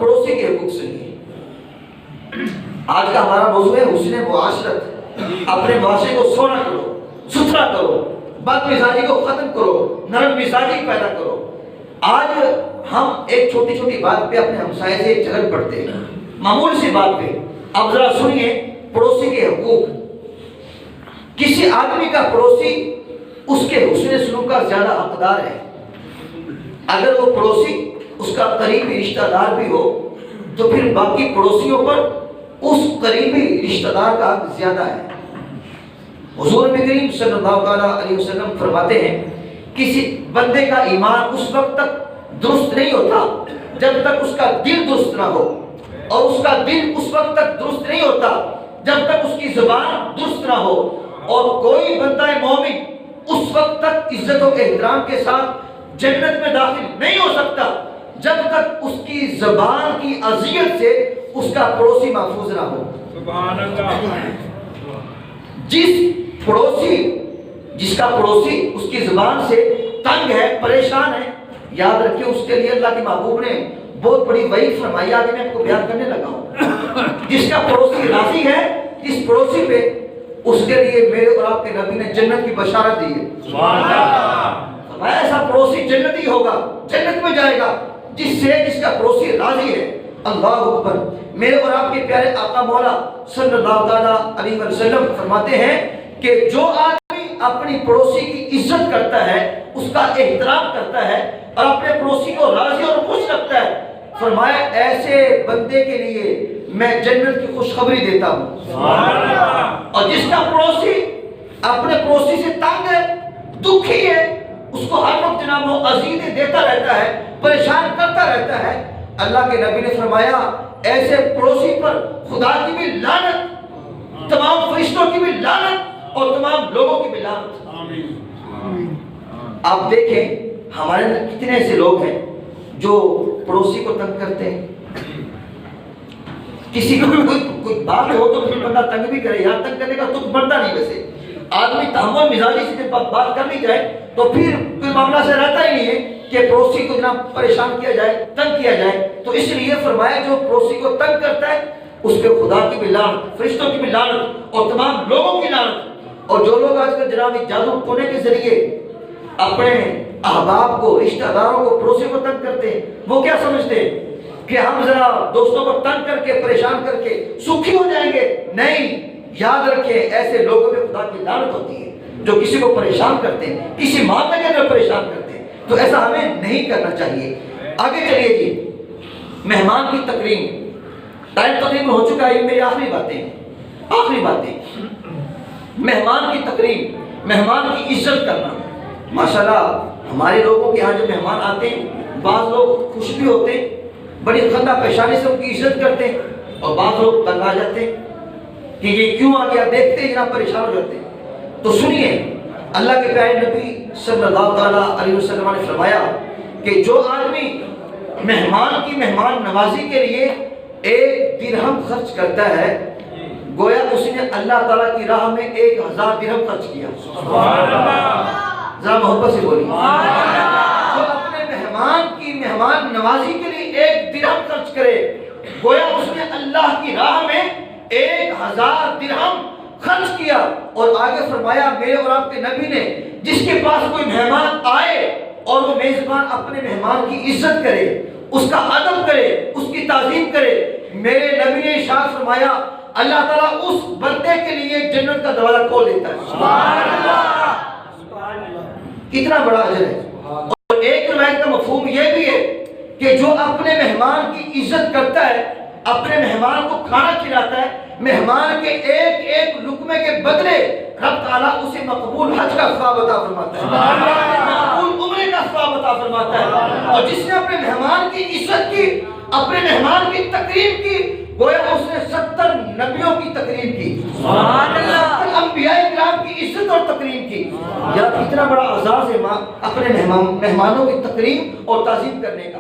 پڑوسی کے حقوق سنیے۔ آج کا ہمارا موضوع ہے حسن معاشرت۔ اپنے معاشرے کو سونا کرو، ستھرا کرو، بد مزاجی کو ختم کرو، نرم مزاجی پیدا کرو۔ آج ہم ایک چھوٹی چھوٹی بات پہ اپنے ہمسائے سے جھگڑ پڑتے ہیں، معمول سی بات پہ۔ اب ذرا سنیے پڑوسی کے حقوق۔ کسی آدمی کا پڑوسی اس کے حسن سلوک کا زیادہ حقدار ہے۔ اگر وہ پڑوسی اس کا قریبی رشتہ دار بھی ہو تو پھر باقی پڑوسیوں پر اس قریبی رشتہ دار کا حق زیادہ ہے۔ حضور کریم صلی اللہ علیہ وسلم فرماتے ہیں کسی بندے کا ایمان اس وقت تک درست نہیں ہوتا جب تک اس کا دل درست نہ ہو، اور اس کا دل اس وقت تک درست نہیں ہوتا جب تک اس کی زبان درست نہ ہو، اور کوئی بندہ مومن اس وقت تک عزت و احترام کے ساتھ جنت میں داخل نہیں ہو سکتا جب تک اس کی زبان کی اذیت سے اس کا پڑوسی محفوظ نہ ہو۔ سبحان اللہ۔ جس کا پڑوسی اس کی زبان سے تنگ ہے، پریشان ہے، یاد رکھیں اس کے لیے اللہ کے محبوب نے بہت بڑی وعید فرمائی۔ آگے میں آپ کو بیان کرنے لگا ہوں۔ جس کا پڑوسی راضی ہے جس پڑوسی پہ، اس کے لیے میرے اور آپ کے نبی نے جنت کی بشارت دی ہے۔ سبحان اللہ۔ ایسا پڑوسی جنتی ہوگا، جنت میں جائے گا جس کا پڑوسی راضی ہے۔ اللہ اکبر۔ میرے اور آپ کے پیارے آقا مولا صلی اللہ علیہ وسلم فرماتے ہیں کہ جو آدمی اپنی پڑوسی کی عزت کرتا ہے، اس کا احترام کرتا ہے اور اپنے پڑوسی کو راضی اور خوش رکھتا ہے، فرمایا ایسے بندے کے لیے میں جنت کی خوشخبری دیتا ہوں۔ سبحان اللہ۔ اور جس کا پڑوسی اپنے پڑوسی سے تنگ ہے، دکھی ہے، اس کو ہر وقت جناب وہ اذیتیں دیتا رہتا ہے، پریشان کرتا رہتا ہے، اللہ کے نبی نے فرمایا ایسے پڑوسی پر خدا کی بھی لعنت، تمام فرشتوں کی بھی لعنت اور تمام لوگوں کی بھی لعنت۔ آمین۔ آپ دیکھیں ہمارے اندر کتنے ایسے لوگ ہیں جو پڑوسی کو تنگ کرتے ہیں۔ کسی کو کوئی بات ہو تو پھر بندہ تنگ بھی کرے، یار تنگ کرنے کا تو بنتا نہیں۔ ویسے آدمی تحمل مزاجی سے جب بات کر لی جائے تو پھر کوئی معاملہ سے رہتا ہی نہیں ہے کہ پڑوسی کو جناب پریشان کیا جائے، تنگ کیا جائے۔ تو اس لیے فرمایا جو پڑوسی کو تنگ کرتا ہے اس پہ خدا کی بھی لعنت، فرشتوں کی بھی لعنت اور تمام لوگوں کی لعنت۔ اور جو لوگ آج کل جناب جادو ٹونے کے ذریعے اپنے احباب کو، رشتہ داروں کو، پڑوسی کو تنگ کرتے ہیں، وہ کیا سمجھتے ہیں کہ ہم ذرا دوستوں کو تنگ کر کے پریشان کر کے سکھی ہو جائیں گے؟ نہیں، یاد رکھیں ایسے لوگوں پہ خدا کی لعنت ہوتی ہے جو کسی کو پریشان کرتے ہیں، کسی معاملے کے اندر پریشان کرتے ہیں۔ تو ایسا ہمیں نہیں کرنا چاہیے۔ آگے چلیے جی، مہمان کی تکریم۔ ٹائم تقریباً ہو چکا ہے، میری آخری باتیں۔ مہمان کی تکریم، مہمان کی عزت کرنا۔ ماشاءاللہ ہمارے لوگوں کے ہاں جب مہمان آتے ہیں، بعض لوگ خوش بھی ہوتے ہیں، بڑی خندہ پیشانی سے ان کی عزت کرتے ہیں، اور بعض لوگ تنگ آ جاتے ہیں کہ یہ کیوں آ گیا، دیکھتے ہی نہ پریشان ہو جاتے ہیں۔ تو سنیے اللہ کے پیارے نبی صلی اللہ علیہ وسلم نے فرمایا کہ جو آدمی مہمان کی مہمان نوازی کے لیے 1 درہم خرچ کرتا ہے، گویا اس نے اللہ تعالیٰ کی راہ میں 1000 درہم خرچ کیا۔ سبحان اللہ۔ ذرا محبت سے بولیے۔ جو اپنے مہمان کی مہمان نوازی کے لیے 1 درہم خرچ کرے، گویا اس نے اللہ کی راہ میں 1000 درہم خرچ کیا۔ اور آگے فرمایا میرے اور آپ کے نبی نے جس کے پاس کوئی مہمان آئے اور وہ میزبان اپنے مہمان کی عزت کرے، اس کا ادب کرے، اس کی تعظیم کرے، میرے نبی نے ارشاد فرمایا اللہ تعالیٰ اس بندے کے لیے جنت کا دروازہ کھول دیتا ہے۔ سبحان اللہ۔ کتنا بڑا اجر ہے۔ اور ایک روایت کا مفہوم یہ بھی ہے کہ جو اپنے مہمان کی عزت کرتا ہے، اپنے مہمان کو کھانا کھلاتا ہے، مہمان کے ایک ایک لقمے کے بدلے رب تعالیٰ اسے مقبول حج کا ثواب عطا فرماتا ہے، مقبول عمرے کا ثواب عطا فرماتا ہے۔ اور جس نے اپنے مہمان کی عزت کی، اپنے مہمان کی تکریم کی، گویا اس نے 70 نبیوں کی تکریم کی، سبحان اللہ، 70 انبیاء کرام کی عزت اور تکریم کی۔ یا کتنا بڑا اعزاز ہے اپنے مہمانوں کی تکریم اور تعظیم کرنے کا۔